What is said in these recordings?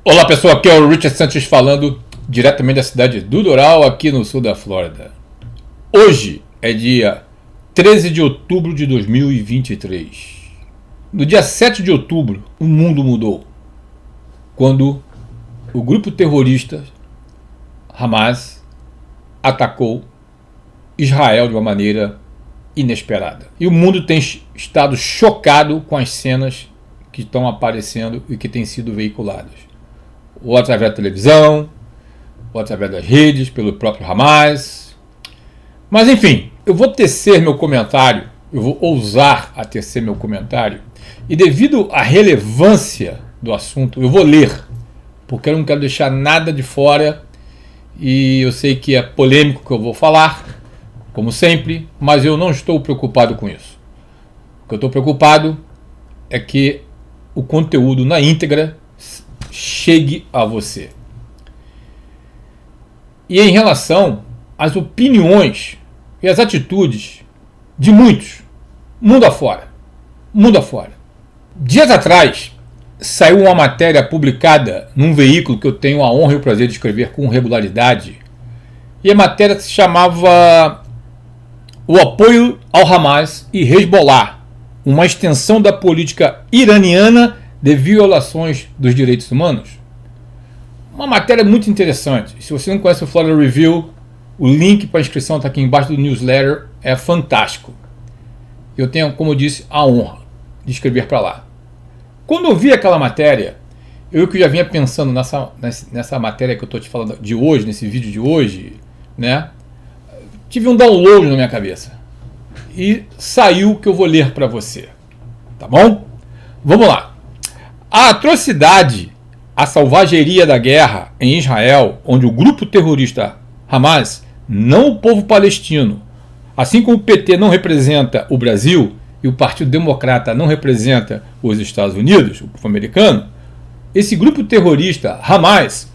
Olá pessoal, aqui é o Richard Santos falando diretamente da cidade do Doral, aqui no sul da Flórida. Hoje é dia 13 de outubro de 2023. No dia 7 de outubro, o mundo mudou. Quando o grupo terrorista Hamas atacou Israel de uma maneira inesperada. E o mundo tem estado chocado com as cenas que estão aparecendo e que têm sido veiculadas. Ou através da televisão, ou através das redes, pelo próprio Hamas. Mas enfim, eu vou tecer meu comentário, eu vou ousar a tecer meu comentário, e devido à relevância do assunto, eu vou ler, porque eu não quero deixar nada de fora, e eu sei que é polêmico o que eu vou falar, como sempre, mas eu não estou preocupado com isso. O que eu estou preocupado é que o conteúdo na íntegra chegue a você. E em relação às opiniões e às atitudes de muitos, mundo afora. Dias atrás, saiu uma matéria publicada num veículo que eu tenho a honra e o prazer de escrever com regularidade. E a matéria se chamava O apoio ao Hamas e Hezbollah, uma extensão da política iraniana de violações dos direitos humanos. Uma matéria muito interessante. Se você não conhece o Florida Review, o link para a inscrição está aqui embaixo do newsletter, é fantástico. Eu tenho, como eu disse, a honra de escrever para lá. Quando eu vi aquela matéria, eu que já vinha pensando nessa matéria que eu estou te falando de hoje, nesse vídeo de hoje, né? Tive um download na minha cabeça. E saiu o que eu vou ler para você. Tá bom? Vamos lá. A atrocidade, a selvageria da guerra em Israel, onde o grupo terrorista Hamas, não o povo palestino, assim como o PT não representa o Brasil e o Partido Democrata não representa os Estados Unidos, o povo americano, esse grupo terrorista Hamas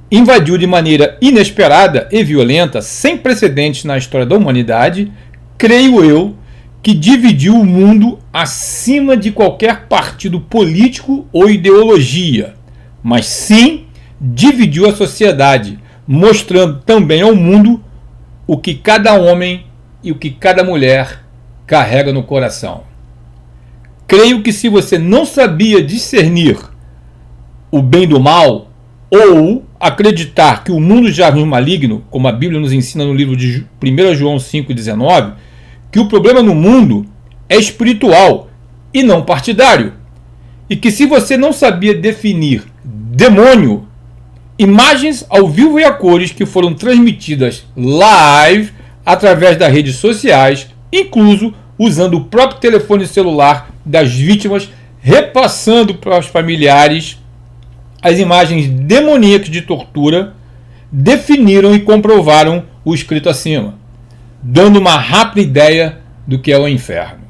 invadiu de maneira inesperada e violenta, sem precedentes na história da humanidade, creio eu, que dividiu o mundo acima de qualquer partido político ou ideologia, mas sim dividiu a sociedade, mostrando também ao mundo o que cada homem e o que cada mulher carrega no coração. Creio que se você não sabia discernir o bem do mal, ou acreditar que o mundo jaz no maligno, como a Bíblia nos ensina no livro de 1 João 5,19, que o problema no mundo é espiritual e não partidário, e que se você não sabia definir demônio, imagens ao vivo e a cores que foram transmitidas live através das redes sociais, incluso usando o próprio telefone celular das vítimas, repassando para os familiares as imagens demoníacas de tortura, definiram e comprovaram o escrito acima, dando uma rápida ideia do que é o inferno.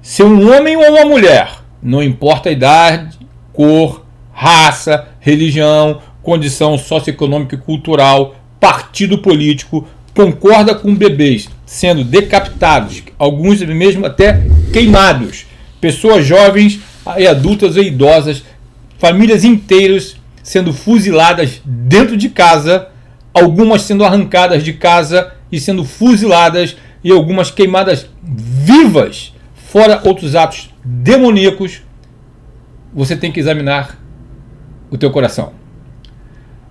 Se um homem ou uma mulher, não importa a idade, cor, raça, religião, condição socioeconômica e cultural, partido político, concorda com bebês sendo decapitados, alguns mesmo até queimados, pessoas jovens e adultas e idosas, famílias inteiras sendo fuziladas dentro de casa, algumas sendo arrancadas de casa e sendo fuziladas e algumas queimadas vivas, fora outros atos demoníacos, você tem que examinar o teu coração.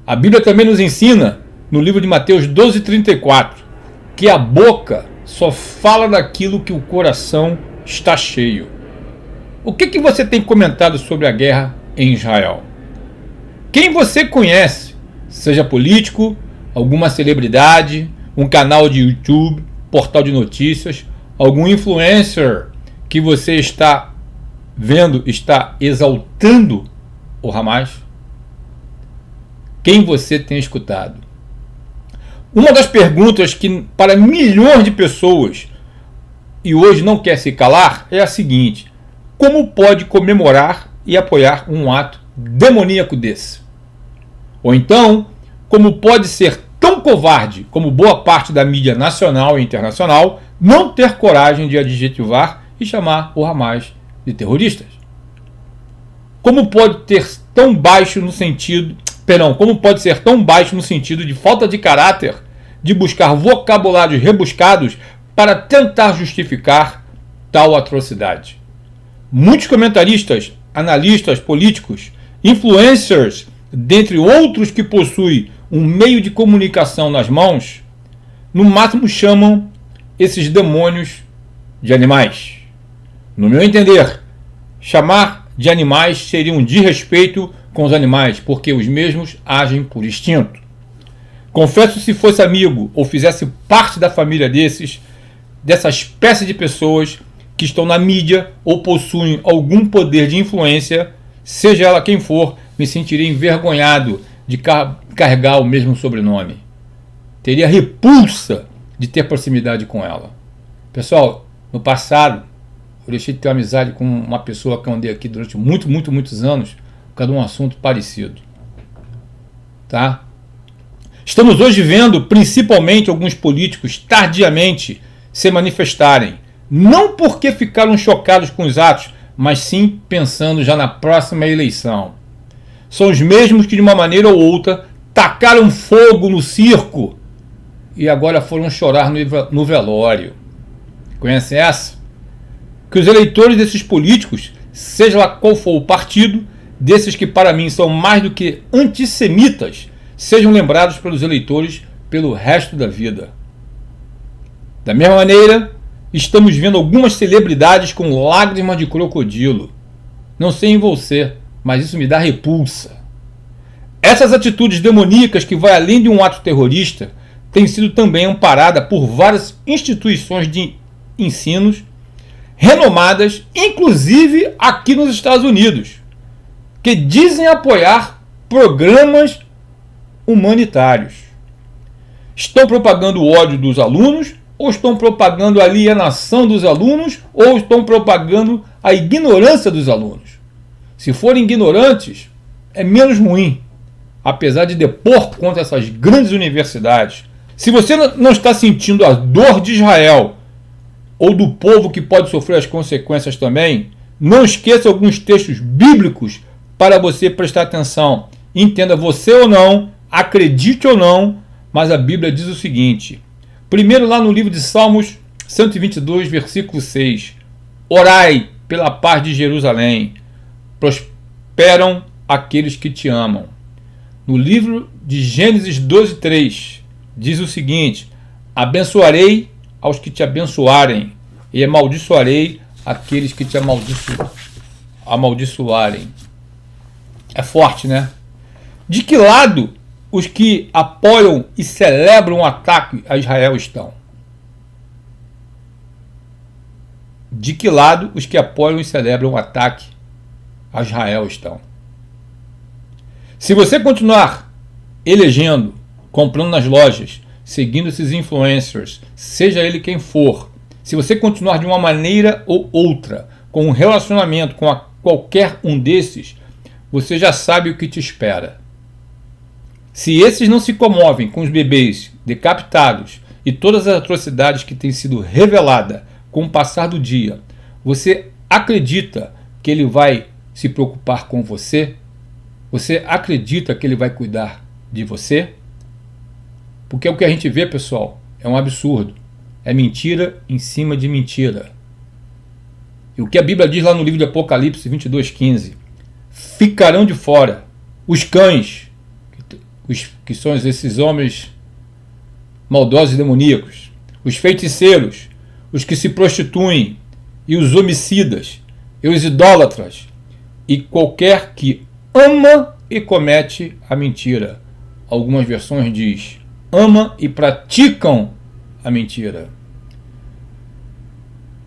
A Bíblia também nos ensina, no livro de Mateus 12,34, que a boca só fala daquilo que o coração está cheio. O que você tem comentado sobre a guerra em Israel? Quem você conhece, seja político, alguma celebridade, um canal de YouTube, portal de notícias, algum influencer que você está vendo, está exaltando o Hamas? Quem você tem escutado? Uma das perguntas que para milhões de pessoas e hoje não quer se calar é a seguinte: como pode comemorar e apoiar um ato demoníaco desse? Ou então, como pode ser tão covarde como boa parte da mídia nacional e internacional não ter coragem de adjetivar e chamar o Hamas de terroristas? Como pode ter tão baixo no sentido, como pode ser tão baixo no sentido de falta de caráter, de buscar vocabulários rebuscados para tentar justificar tal atrocidade. Muitos comentaristas, analistas políticos, influencers, dentre outros que possuem um meio de comunicação nas mãos, no máximo chamam esses demônios de animais. No meu entender, chamar de animais seria um desrespeito com os animais, porque os mesmos agem por instinto. Confesso, se fosse amigo ou fizesse parte da família dessa espécie de pessoas que estão na mídia ou possuem algum poder de influência, seja ela quem for, me sentiria envergonhado de carregar o mesmo sobrenome. Teria repulsa de ter proximidade com ela. Pessoal, no passado, eu deixei de ter amizade com uma pessoa que eu andei aqui durante muitos anos, por causa de um assunto parecido. Tá? Estamos hoje vendo, principalmente, alguns políticos tardiamente se manifestarem, não porque ficaram chocados com os atos, mas sim pensando já na próxima eleição. São os mesmos que, de uma maneira ou outra, tacaram fogo no circo e agora foram chorar no velório. Conhecem essa? Que os eleitores desses políticos, seja lá qual for o partido, desses que para mim são mais do que antissemitas, sejam lembrados pelos eleitores pelo resto da vida. Da mesma maneira, estamos vendo algumas celebridades com lágrimas de crocodilo. Não sei em você, mas isso me dá repulsa. Essas atitudes demoníacas que vai além de um ato terrorista têm sido também amparadas por várias instituições de ensinos renomadas, inclusive aqui nos Estados Unidos, que dizem apoiar programas humanitários. Estão propagando o ódio dos alunos, ou estão propagando a alienação dos alunos, ou estão propagando a ignorância dos alunos. Se forem ignorantes, é menos ruim, apesar de depor contra essas grandes universidades. Se você não está sentindo a dor de Israel, ou do povo que pode sofrer as consequências também, não esqueça alguns textos bíblicos para você prestar atenção. Entenda você ou não, acredite ou não, mas a Bíblia diz o seguinte. Primeiro, lá no livro de Salmos 122, versículo 6. Orai pela paz de Jerusalém. Prosperam aqueles que te amam. No livro de Gênesis 12, 3, diz o seguinte. Abençoarei aos que te abençoarem e amaldiçoarei aqueles que te amaldiçoarem. É forte, né? De que lado os que apoiam e celebram o ataque a Israel estão? De que lado os que apoiam e celebram o ataque a Israel estão? Se você continuar elegendo, comprando nas lojas, seguindo esses influencers, seja ele quem for, se você continuar de uma maneira ou outra com um relacionamento com qualquer um desses, você já sabe o que te espera. Se esses não se comovem com os bebês decapitados e todas as atrocidades que têm sido reveladas com o passar do dia, você acredita que ele vai se preocupar com você? Você acredita que ele vai cuidar de você? Porque o que a gente vê, pessoal, é um absurdo. É mentira em cima de mentira. E o que a Bíblia diz lá no livro de Apocalipse 22:15? Ficarão de fora os cães, que são esses homens maldosos e demoníacos, os feiticeiros, os que se prostituem, e os homicidas, e os idólatras, e qualquer que ama e comete a mentira. Algumas versões diz, ama e praticam a mentira.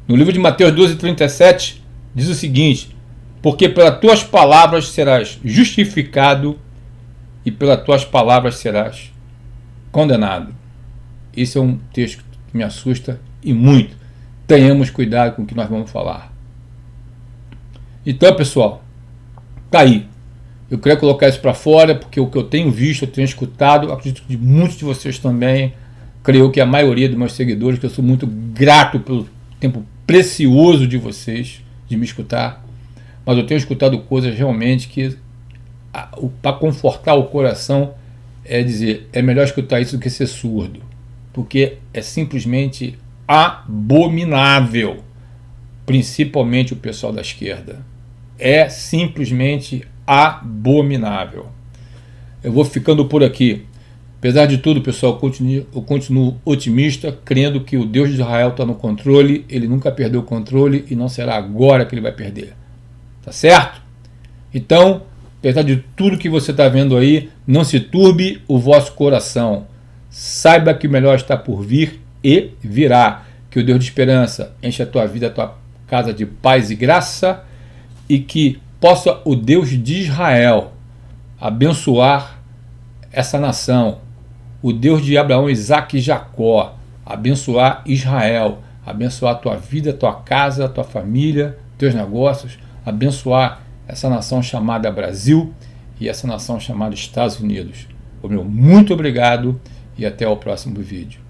No livro de Mateus 12:37 diz o seguinte, porque pelas tuas palavras serás justificado e pelas tuas palavras serás condenado. Esse é um texto que me assusta e muito. Tenhamos cuidado com o que nós vamos falar. Então, pessoal, tá aí. Eu queria colocar isso para fora, porque o que eu tenho visto, eu tenho escutado, acredito que de muitos de vocês também, creio que a maioria dos meus seguidores, que eu sou muito grato pelo tempo precioso de vocês, de me escutar, mas eu tenho escutado coisas realmente que para confortar o coração é dizer, é melhor escutar isso do que ser surdo, porque é simplesmente abominável, principalmente o pessoal da esquerda. É simplesmente abominável. Eu vou ficando por aqui. Apesar de tudo, pessoal, eu continuo otimista, crendo que o Deus de Israel está no controle, ele nunca perdeu o controle e não será agora que ele vai perder. Tá certo? Então, apesar de tudo que você está vendo aí, não se turbe o vosso coração. Saiba que o melhor está por vir e virá. Que o Deus de esperança enche a tua vida, a tua casa de paz e graça, e que possa o Deus de Israel abençoar essa nação, o Deus de Abraão, Isaque e Jacó, abençoar Israel, abençoar a tua vida, a tua casa, a tua família, teus negócios, abençoar essa nação chamada Brasil e essa nação chamada Estados Unidos. Muito obrigado e até o próximo vídeo.